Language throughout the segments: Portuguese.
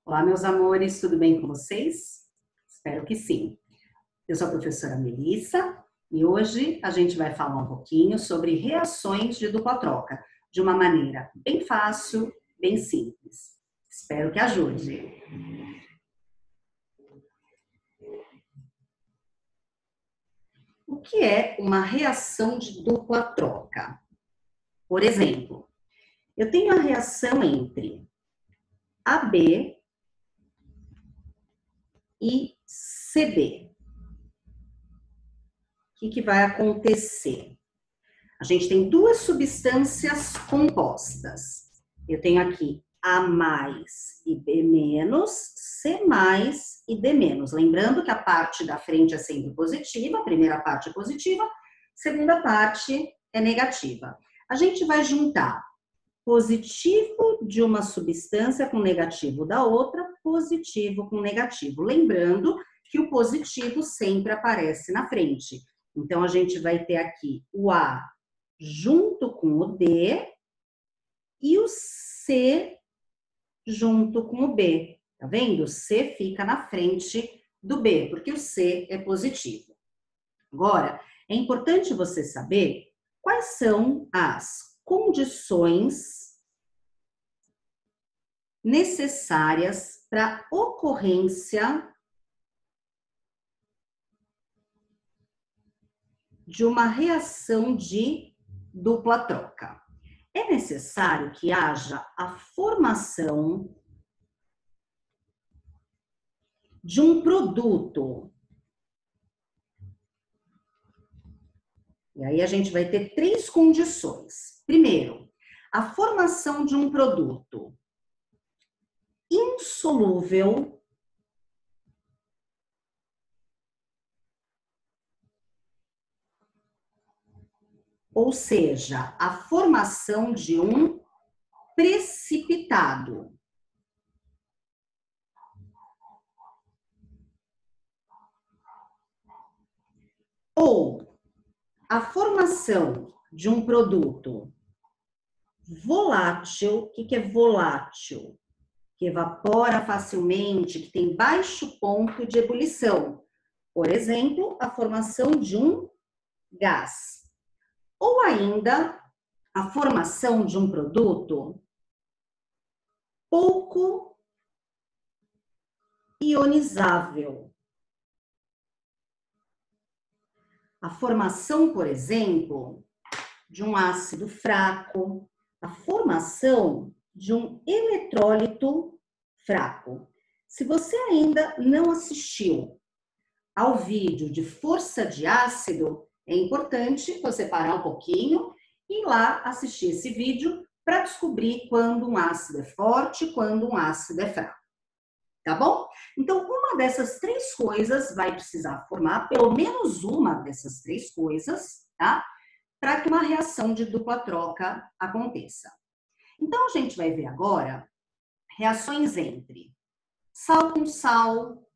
Olá, meus amores, tudo bem com vocês? Espero que sim. Eu sou a professora Melissa e hoje a gente vai falar um pouquinho sobre reações de dupla troca, de uma maneira bem fácil, bem simples. Espero que ajude. O que é uma reação de dupla troca? Por exemplo, eu tenho a reação entre AB e CB. O que vai acontecer? A gente tem duas substâncias compostas. Eu tenho aqui A mais e B menos, C mais e D menos. Lembrando que a parte da frente é sempre positiva, a primeira parte é positiva, a segunda parte é negativa. A gente vai juntar positivo de uma substância com negativo da outra, positivo com negativo. Lembrando que o positivo sempre aparece na frente. Então, a gente vai ter aqui o A junto com o D e o C junto com o B. Tá vendo? O C fica na frente do B, porque o C é positivo. Agora, é importante você saber quais são as condições necessárias para a ocorrência de uma reação de dupla troca. É necessário que haja a formação de um produto. E aí a gente vai ter três condições. Primeiro, a formação de um produto insolúvel, ou seja, a formação de um precipitado. Ou a formação de um produto volátil. O que é volátil? Que evapora facilmente, que tem baixo ponto de ebulição. Por exemplo, a formação de um gás. Ou ainda, a formação de um produto pouco ionizável. A formação, por exemplo, de um ácido fraco, a formação de um eletrólito fraco. Se você ainda não assistiu ao vídeo de força de ácido, é importante você parar um pouquinho e ir lá assistir esse vídeo para descobrir quando um ácido é forte, quando um ácido é fraco. Tá bom? Então, uma dessas três coisas vai precisar formar, pelo menos uma dessas três coisas, tá? Para que uma reação de dupla troca aconteça. Então, a gente vai ver agora reações entre sal com sal,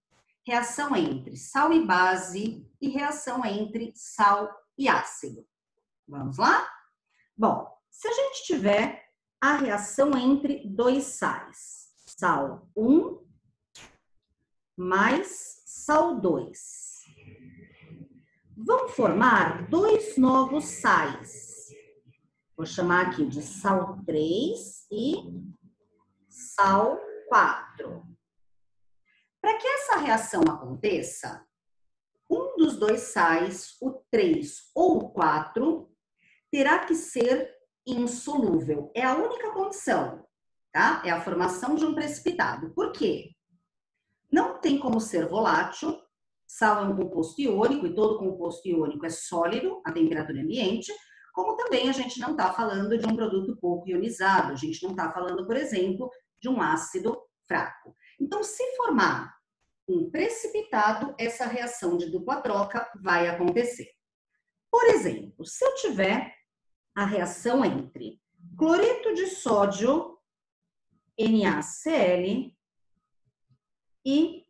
reação entre sal e base e reação entre sal e ácido. Vamos lá? Bom, se a gente tiver a reação entre dois sais, sal 1 mais sal 2, vão formar dois novos sais. Vou chamar aqui de sal 3 e sal 4. Para que essa reação aconteça, um dos dois sais, o 3 ou o 4, terá que ser insolúvel. É a única condição, tá? É a formação de um precipitado. Por quê? Não tem como ser volátil. Sal é um composto iônico e todo composto iônico é sólido a temperatura ambiente, como também a gente não está falando de um produto pouco ionizado, a gente não está falando, por exemplo, de um ácido fraco. Então, se formar um precipitado, essa reação de dupla troca vai acontecer. Por exemplo, se eu tiver a reação entre cloreto de sódio, NaCl, e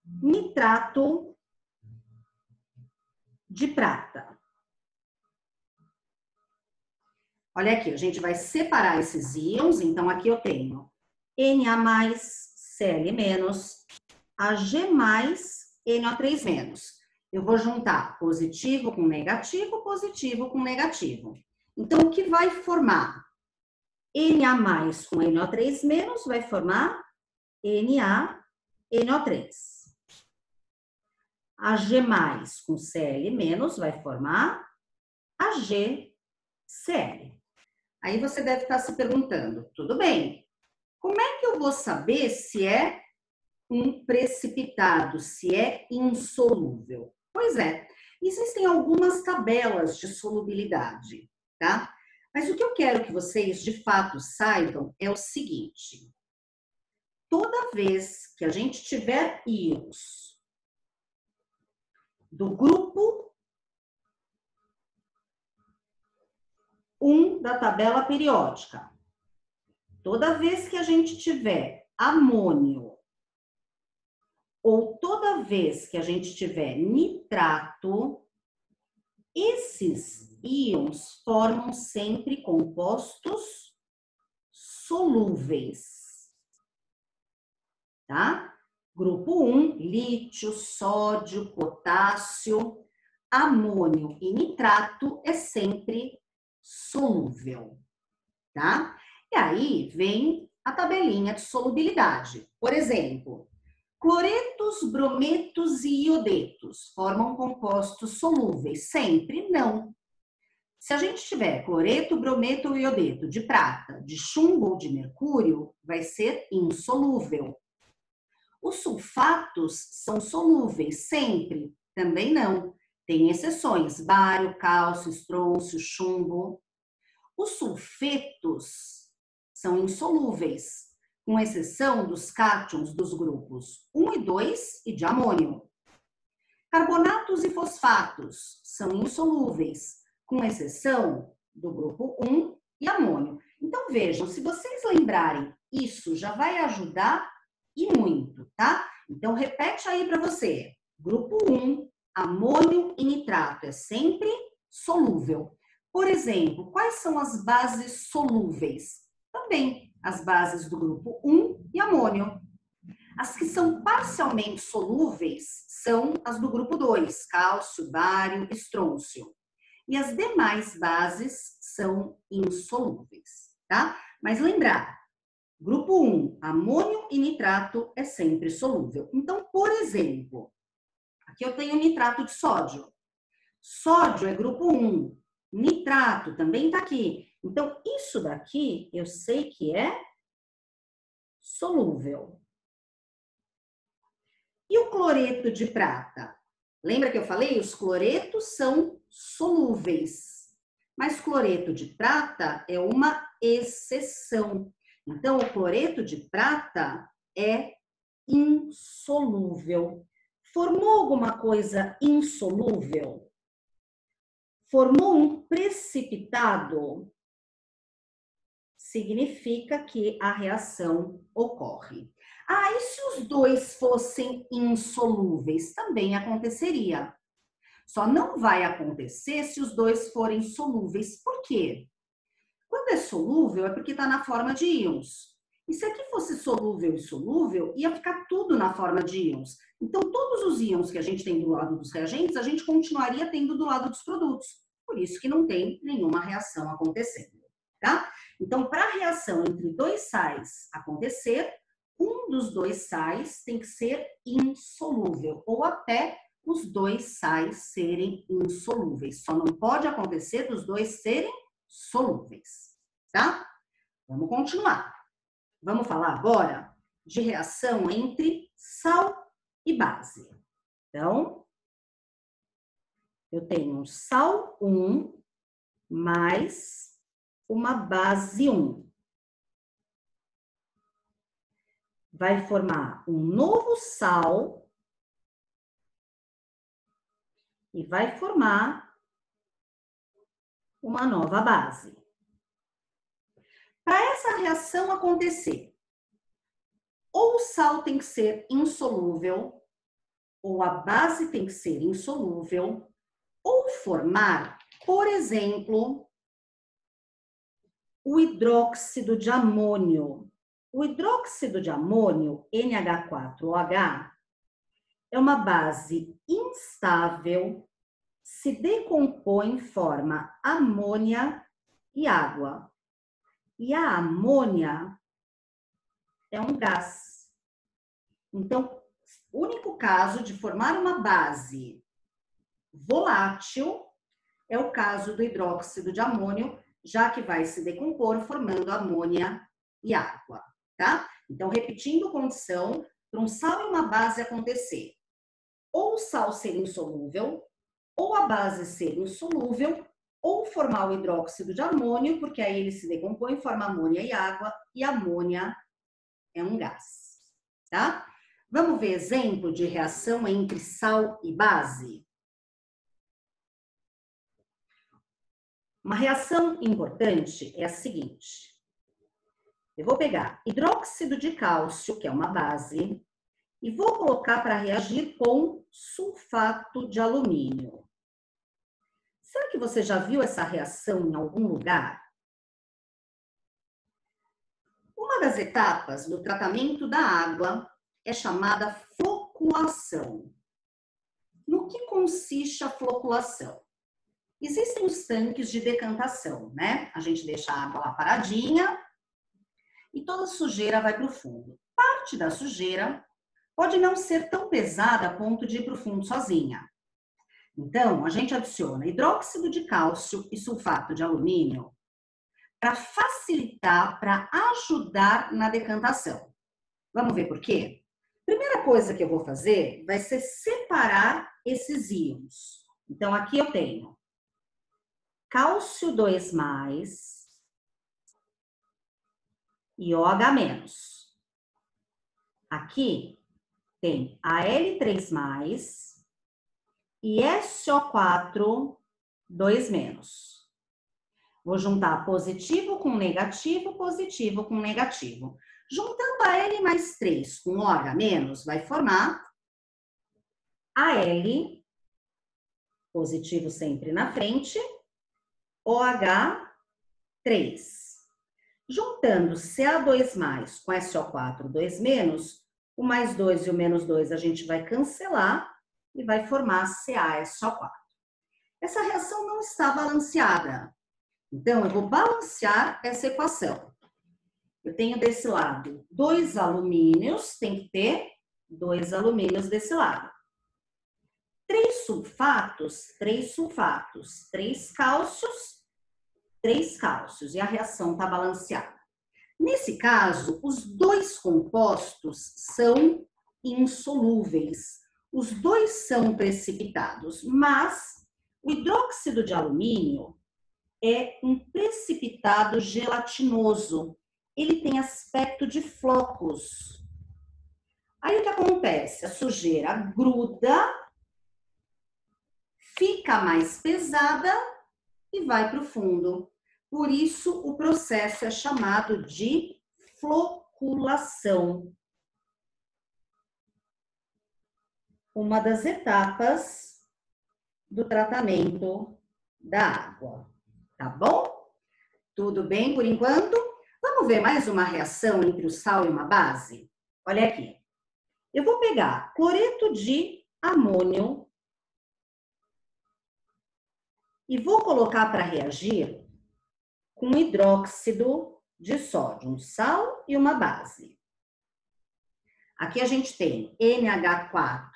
nitrato de prata. Olha aqui, a gente vai separar esses íons, então aqui eu tenho Na+, Cl- Ag mais NO3-. Eu vou juntar positivo com negativo com negativo. Então, o que vai formar? Na com NO3- vai formar NaNO3. Ag mais com Cl- vai formar AgCl. Aí você deve estar se perguntando, tudo bem, como é que eu vou saber se é um precipitado, se é insolúvel? Pois é, existem algumas tabelas de solubilidade, tá? Mas o que eu quero que vocês de fato saibam é o seguinte: toda vez que a gente tiver íons do grupo 1 da tabela periódica, toda vez que a gente tiver amônio, ou toda vez que a gente tiver nitrato, esses íons formam sempre compostos solúveis, tá? Grupo 1, lítio, sódio, potássio, amônio e nitrato é sempre solúvel, tá? E aí vem a tabelinha de solubilidade. Por exemplo, cloretos, brometos e iodetos formam compostos solúveis? Sempre não. Se a gente tiver cloreto, brometo ou iodeto de prata, de chumbo ou de mercúrio, vai ser insolúvel. Os sulfatos são solúveis? Sempre? Também não. Tem exceções: bário, cálcio, estrôncio, chumbo. Os sulfetos são insolúveis, com exceção dos cátions dos grupos 1 e 2 e de amônio. Carbonatos e fosfatos são insolúveis, com exceção do grupo 1 e amônio. Então, vejam, se vocês lembrarem, isso já vai ajudar e muito, tá? Então, repete aí para você. Grupo 1, amônio e nitrato é sempre solúvel. Por exemplo, quais são as bases solúveis? Também as bases do grupo 1 e amônio. As que são parcialmente solúveis são as do grupo 2, cálcio, bário, estrôncio. E as demais bases são insolúveis, tá? Mas lembrar, grupo 1, amônio e nitrato é sempre solúvel. Então, por exemplo, aqui eu tenho nitrato de sódio. Sódio é grupo 1, nitrato também está aqui. Então, isso daqui eu sei que é solúvel. E o cloreto de prata? Lembra que eu falei? Os cloretos são solúveis. Mas cloreto de prata é uma exceção. Então, o cloreto de prata é insolúvel. Formou alguma coisa insolúvel? Formou um precipitado? Significa que a reação ocorre. Ah, e se os dois fossem insolúveis? Também aconteceria. Só não vai acontecer se os dois forem solúveis. Por quê? Quando é solúvel é porque está na forma de íons. E se aqui fosse solúvel e solúvel, ia ficar tudo na forma de íons. Então, todos os íons que a gente tem do lado dos reagentes, a gente continuaria tendo do lado dos produtos. Por isso que não tem nenhuma reação acontecendo, tá? Então, para a reação entre dois sais acontecer, um dos dois sais tem que ser insolúvel, ou até os dois sais serem insolúveis. Só não pode acontecer dos dois serem solúveis, tá? Vamos continuar. Vamos falar agora de reação entre sal e base. Então, eu tenho um sal 1 mais uma base 1. Vai formar um novo sal e vai formar uma nova base. Para essa reação acontecer, ou o sal tem que ser insolúvel, ou a base tem que ser insolúvel, ou formar, por exemplo, o hidróxido de amônio. O hidróxido de amônio, NH4OH, é uma base instável, se decompõe em forma amônia e água. E a amônia é um gás. Então, o único caso de formar uma base volátil é o caso do hidróxido de amônio, já que vai se decompor formando amônia e água, tá? Então, repetindo condição, para um sal e uma base acontecer, ou o sal ser insolúvel, ou a base ser insolúvel, ou formar o hidróxido de amônio, porque aí ele se decompõe, forma amônia e água, e amônia é um gás, tá? Vamos ver exemplo de reação entre sal e base? Uma reação importante é a seguinte. Eu vou pegar hidróxido de cálcio, que é uma base, e vou colocar para reagir com sulfato de alumínio. Será que você já viu essa reação em algum lugar? Uma das etapas do tratamento da água é chamada floculação. No que consiste a floculação? Existem os tanques de decantação, né? A gente deixa a água lá paradinha e toda a sujeira vai para o fundo. Parte da sujeira pode não ser tão pesada a ponto de ir para o fundo sozinha. Então, a gente adiciona hidróxido de cálcio e sulfato de alumínio para facilitar, para ajudar na decantação. Vamos ver por quê? Primeira coisa que eu vou fazer vai ser separar esses íons. Então, aqui eu tenho cálcio 2+, e OH-. Aqui tem Al3+, e SO4, 2-. Vou juntar positivo com negativo com negativo. Juntando Al mais 3 com OH-, vai formar Al, positivo sempre na frente, OH3. Juntando Ca2+ com SO4, 2-, o mais 2 e o menos 2 a gente vai cancelar e vai formar CaSO4. Essa reação não está balanceada. Então, eu vou balancear essa equação. Eu tenho desse lado 2 alumínios, tem que ter 2 alumínios desse lado. 3 sulfatos, 3 cálcios, 3 cálcios. E a reação está balanceada. Nesse caso, os dois compostos são insolúveis. Os dois são precipitados, mas o hidróxido de alumínio é um precipitado gelatinoso. Ele tem aspecto de flocos. Aí o que acontece? A sujeira gruda, fica mais pesada e vai para o fundo. Por isso, o processo é chamado de floculação. Uma das etapas do tratamento da água. Tá bom? Tudo bem por enquanto? Vamos ver mais uma reação entre o sal e uma base? Olha aqui. Eu vou pegar cloreto de amônio e vou colocar para reagir com hidróxido de sódio, um sal e uma base. Aqui a gente tem NH4+,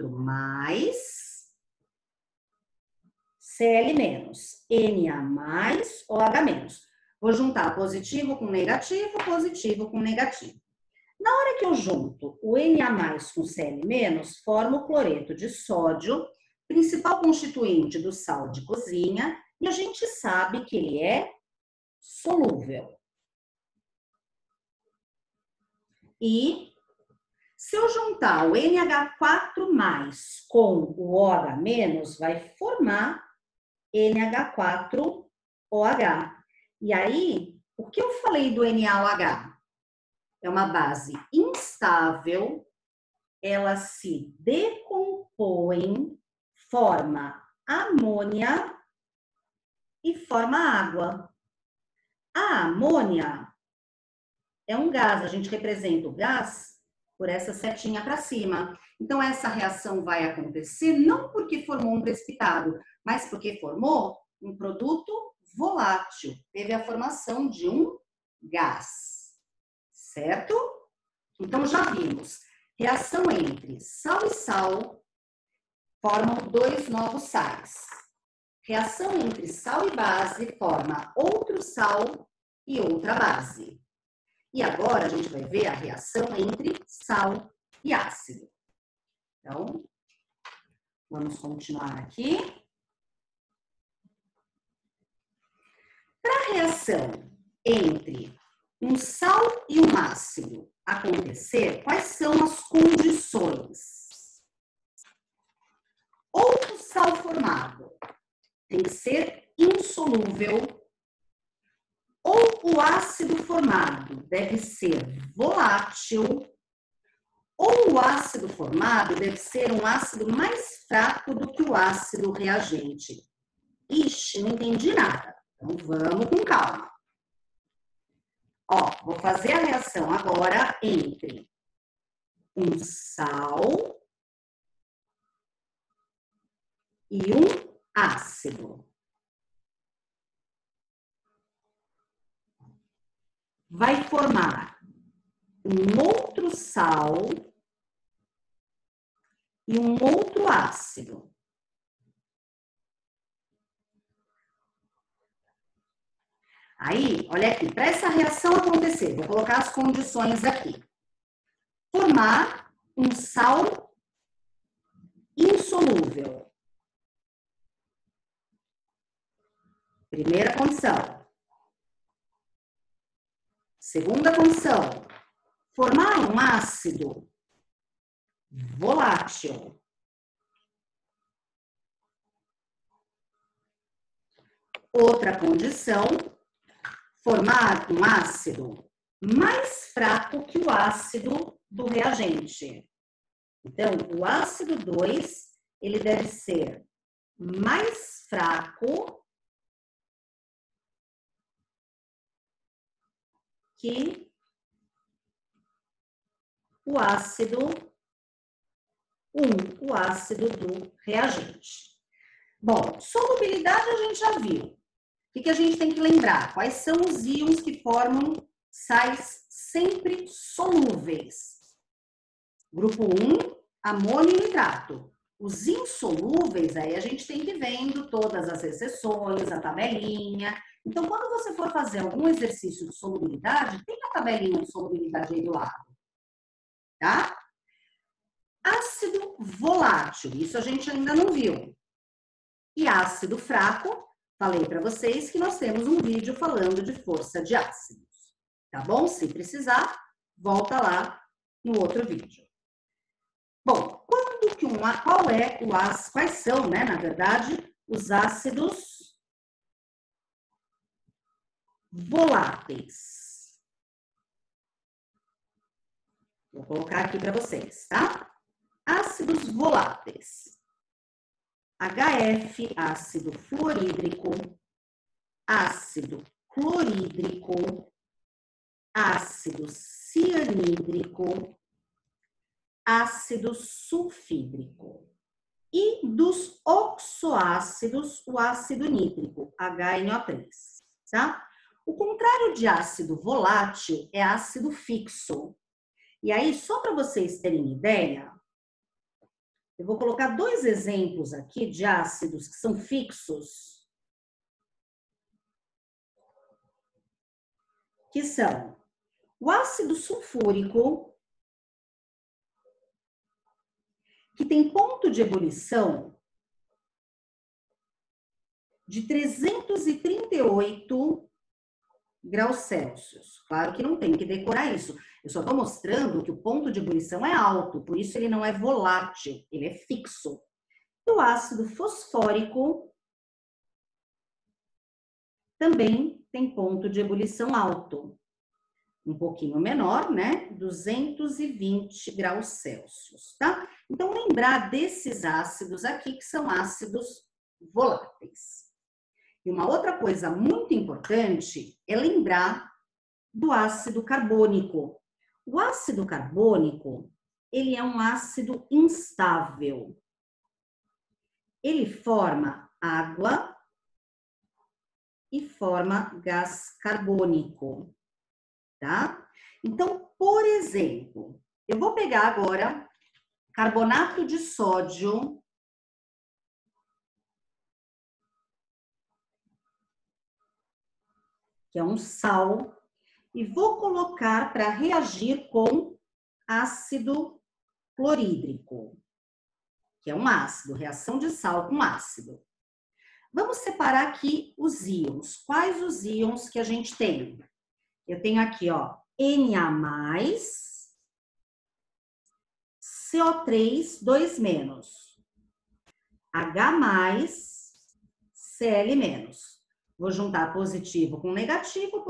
Cl-, Na+, OH-. Vou juntar positivo com negativo com negativo. Na hora que eu junto o Na+ com Cl-, formo o cloreto de sódio, principal constituinte do sal de cozinha, e a gente sabe que ele é solúvel. E se eu juntar o NH4+ com o OH-, vai formar NH4OH. E aí, o que eu falei do NaOH? É uma base instável, ela se decompõe, forma amônia e forma água. A amônia é um gás. A gente representa o gás por essa setinha para cima. Então, essa reação vai acontecer não porque formou um precipitado, mas porque formou um produto volátil. Teve a formação de um gás, certo? Então, já vimos. Reação entre sal e sal formam 2 novos sais. Reação entre sal e base forma outro sal e outra base. E agora a gente vai ver a reação entre sal e ácido. Então, vamos continuar aqui. Para a reação entre um sal e um ácido acontecer, quais são as condições? Ou o sal formado tem que ser insolúvel, ou o ácido formado deve ser volátil, ou o ácido formado deve ser um ácido mais fraco do que o ácido reagente. Ixi, não entendi nada. Então, vamos com calma. Ó, vou fazer a reação agora entre um sal e um ácido. Vai formar um outro sal e um outro ácido. Aí, olha aqui, para essa reação acontecer, vou colocar as condições aqui. Formar um sal insolúvel. Primeira condição. Segunda condição. Formar um ácido volátil. Outra condição. Formar um ácido mais fraco que o ácido do reagente. Então, o ácido 2, ele deve ser mais fraco que o ácido 1, o ácido do reagente. Bom, solubilidade a gente já viu. O que a gente tem que lembrar? Quais são os íons que formam sais sempre solúveis? Grupo 1, amônio e nitrato. Os insolúveis, aí a gente tem que ir vendo todas as exceções, a tabelinha. Então, quando você for fazer algum exercício de solubilidade, tem a tabelinha de solubilidade aí do lado. Tá? Ácido volátil, isso a gente ainda não viu. E ácido fraco, falei para vocês que nós temos um vídeo falando de força de ácidos. Tá bom? Se precisar, volta lá no outro vídeo. Bom, quais são, né, na verdade, os ácidos voláteis? Vou colocar aqui para vocês, tá? Ácidos voláteis. HF, ácido fluorídrico, ácido clorídrico, ácido cianídrico, ácido sulfídrico. E dos oxoácidos, o ácido nítrico, HNO3, tá? O contrário de ácido volátil é ácido fixo. E aí, só para vocês terem ideia, eu vou colocar 2 exemplos aqui de ácidos que são fixos, que são o ácido sulfúrico, que tem ponto de ebulição de 338 graus Celsius. Claro que não tem que decorar isso. Eu só estou mostrando que o ponto de ebulição é alto, por isso ele não é volátil, ele é fixo. E o ácido fosfórico também tem ponto de ebulição alto. Um pouquinho menor, né? 220 graus Celsius, tá? Então, lembrar desses ácidos aqui, que são ácidos voláteis. E uma outra coisa muito importante é lembrar do ácido carbônico. O ácido carbônico, ele é um ácido instável. Ele forma água e forma gás carbônico, tá? Então, por exemplo, eu vou pegar agora carbonato de sódio, que é um sal, e vou colocar para reagir com ácido clorídrico, que é um ácido, reação de sal com ácido. Vamos separar aqui os íons. Quais os íons que a gente tem? Eu tenho aqui, ó, Na+, CO3, 2-, H+, Cl-. Vou juntar positivo com negativo.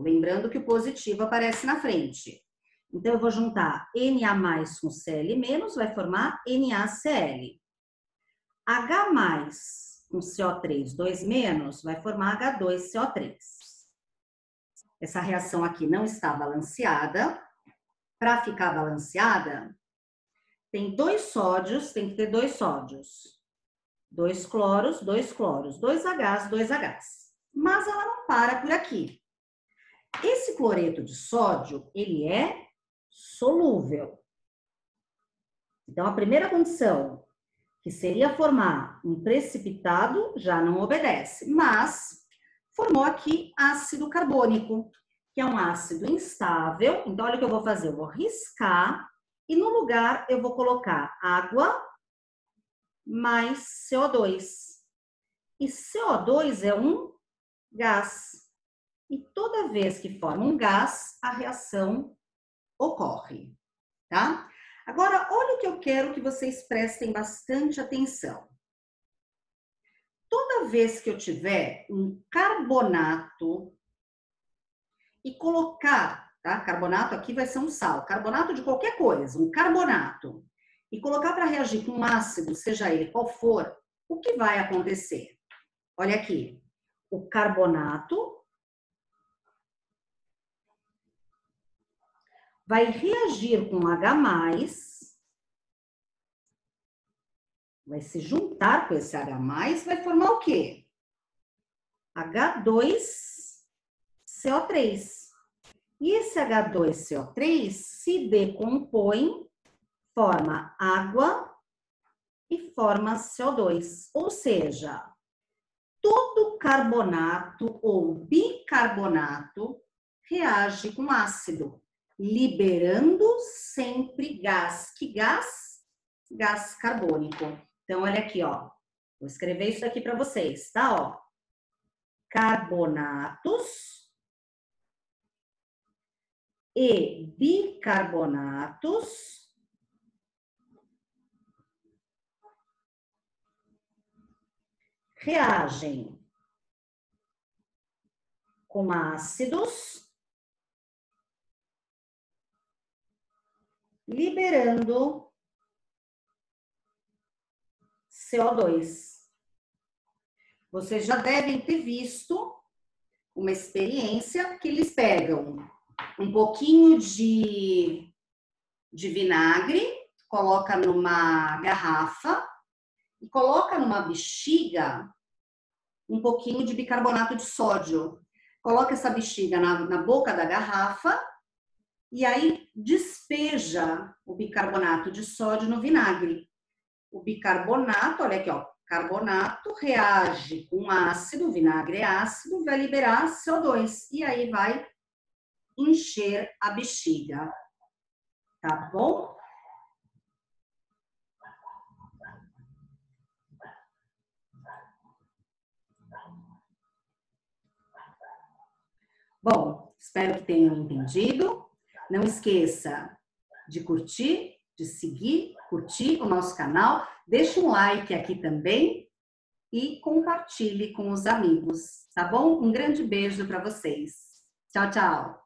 Lembrando que o positivo aparece na frente. Então, eu vou juntar Na+ com Cl-, vai formar NaCl. H+ com CO3, 2-, vai formar H2CO3. Essa reação aqui não está balanceada. Para ficar balanceada, tem 2 sódios, tem que ter 2 sódios. 2 cloros, 2 cloros, 2 Hs, 2 Hs. Mas ela não para por aqui. Esse cloreto de sódio, ele é solúvel. Então, a primeira condição, que seria formar um precipitado, já não obedece. Mas formou aqui ácido carbônico, que é um ácido instável. Então, olha o que eu vou fazer. Eu vou riscar e no lugar eu vou colocar água mais CO2. E CO2 é um gás. E toda vez que forma um gás, a reação ocorre, tá? Agora, olha o que eu quero que vocês prestem bastante atenção. Toda vez que eu tiver um carbonato e colocar, tá? Carbonato aqui vai ser um sal, carbonato de qualquer coisa, um carbonato, e colocar para reagir com um ácido, seja ele qual for, o que vai acontecer? Olha aqui, o carbonato vai reagir com H+, vai se juntar com esse H+, vai formar o quê? H2CO3. E esse H2CO3 se decompõe, forma água e forma CO2. Ou seja, todo carbonato ou bicarbonato reage com ácido, liberando sempre gás. Que gás? Gás carbônico. Então, olha aqui, ó. Vou escrever isso aqui para vocês, tá? Ó. Carbonatos e bicarbonatos reagem com ácidos, liberando CO2. Vocês já devem ter visto uma experiência que eles pegam um pouquinho de vinagre, coloca numa garrafa e coloca numa bexiga um pouquinho de bicarbonato de sódio. Coloca essa bexiga na boca da garrafa e aí despeja o bicarbonato de sódio no vinagre. O bicarbonato, olha aqui, ó, carbonato reage com ácido, o vinagre é ácido, vai liberar CO2 e aí vai encher a bexiga, tá bom? Bom, espero que tenham entendido. Não esqueça de curtir, de seguir, curtir o nosso canal. Deixa um like aqui também e compartilhe com os amigos, tá bom? Um grande beijo para vocês. Tchau, tchau.